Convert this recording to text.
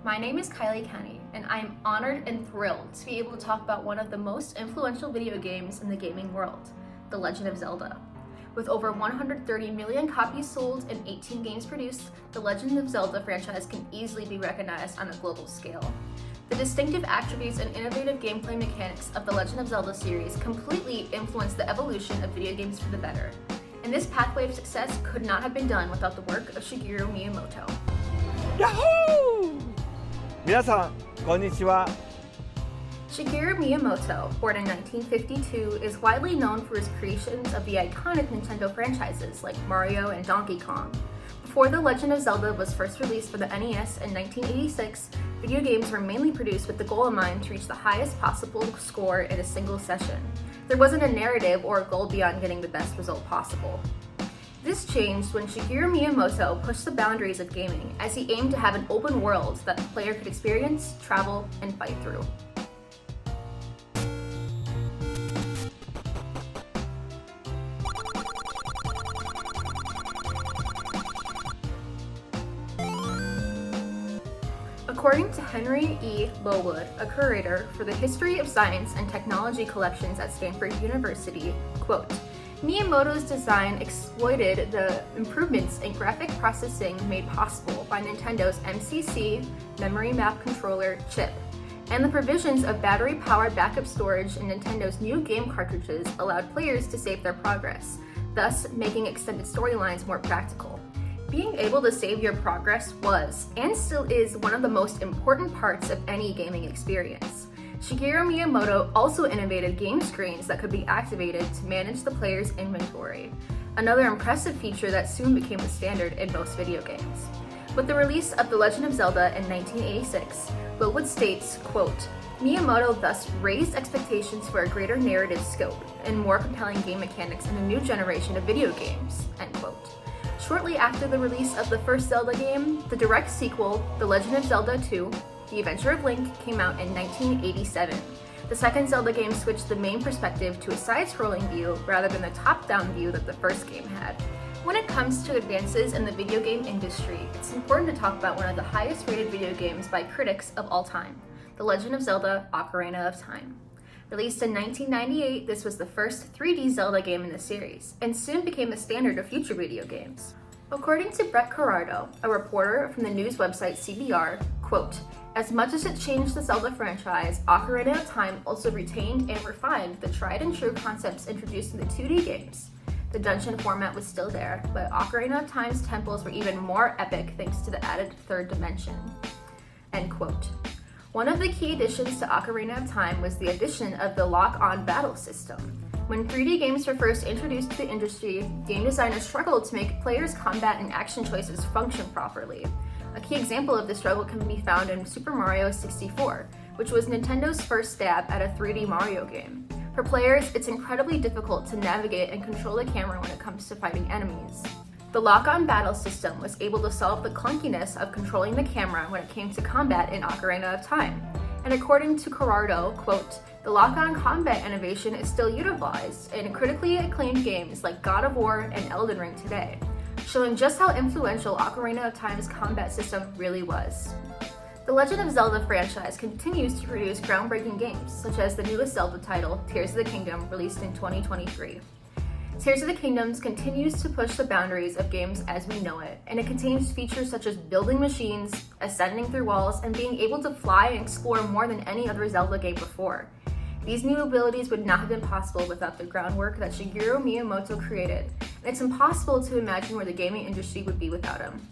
My name is Kylie Kenny, and I am honored and thrilled to be able to talk about one of the most influential video games in the gaming world, The Legend of Zelda. With over 130 million copies sold and 18 games produced, the Legend of Zelda franchise can easily be recognized on a global scale. The distinctive attributes and innovative gameplay mechanics of the Legend of Zelda series completely influenced the evolution of video games for the better. And this pathway of success could not have been done without the work of Shigeru Miyamoto. Yahoo! 皆さん、こんにちは。 Shigeru Miyamoto, born in 1952, is widely known for his creations of the iconic Nintendo franchises like Mario and Donkey Kong. Before The Legend of Zelda was first released for the NES in 1986, video games were mainly produced with the goal in mind to reach the highest possible score in a single session. There wasn't a narrative or a goal beyond getting the best result possible. This changed when Shigeru Miyamoto pushed the boundaries of gaming as he aimed to have an open world that the player could experience, travel, and fight through. According to Henry E. Lowood, a curator for the History of Science and Technology collections at Stanford University, quote, Miyamoto's design exploited the improvements in graphic processing made possible by Nintendo's MCC memory map controller chip, and the provisions of battery-powered backup storage in Nintendo's new game cartridges allowed players to save their progress, thus making extended storylines more practical. Being able to save your progress was, and still is, one of the most important parts of any gaming experience. Shigeru Miyamoto also innovated game screens that could be activated to manage the player's inventory, another impressive feature that soon became the standard in most video games. With the release of The Legend of Zelda in 1986, Lowood states, quote, Miyamoto thus raised expectations for a greater narrative scope and more compelling game mechanics in a new generation of video games, end quote. Shortly after the release of the first Zelda game, the direct sequel, The Legend of Zelda 2, The Adventure of Link, came out in 1987. The second Zelda game switched the main perspective to a side-scrolling view rather than the top-down view that the first game had. When it comes to advances in the video game industry, it's important to talk about one of the highest-rated video games by critics of all time, The Legend of Zelda: Ocarina of Time. Released in 1998, this was the first 3D Zelda game in the series, and soon became a standard of future video games. According to Brett Corrado, a reporter from the news website CBR, quote, as much as it changed the Zelda franchise, Ocarina of Time also retained and refined the tried and true concepts introduced in the 2D games. The dungeon format was still there, but Ocarina of Time's temples were even more epic thanks to the added third dimension, end quote. One of the key additions to Ocarina of Time was the addition of the lock-on battle system. When 3D games were first introduced to the industry, game designers struggled to make players' combat and action choices function properly. A key example of this struggle can be found in Super Mario 64, which was Nintendo's first stab at a 3D Mario game. For players, it's incredibly difficult to navigate and control the camera when it comes to fighting enemies. The lock-on battle system was able to solve the clunkiness of controlling the camera when it came to combat in Ocarina of Time. And according to Corrado, quote, the lock-on combat innovation is still utilized in critically acclaimed games like God of War and Elden Ring today, showing just how influential Ocarina of Time's combat system really was. The Legend of Zelda franchise continues to produce groundbreaking games, such as the newest Zelda title, Tears of the Kingdom, released in 2023. Tears of the Kingdom continues to push the boundaries of games as we know it, and it contains features such as building machines, ascending through walls, and being able to fly and explore more than any other Zelda game before. These new abilities would not have been possible without the groundwork that Shigeru Miyamoto created, and it's impossible to imagine where the gaming industry would be without him.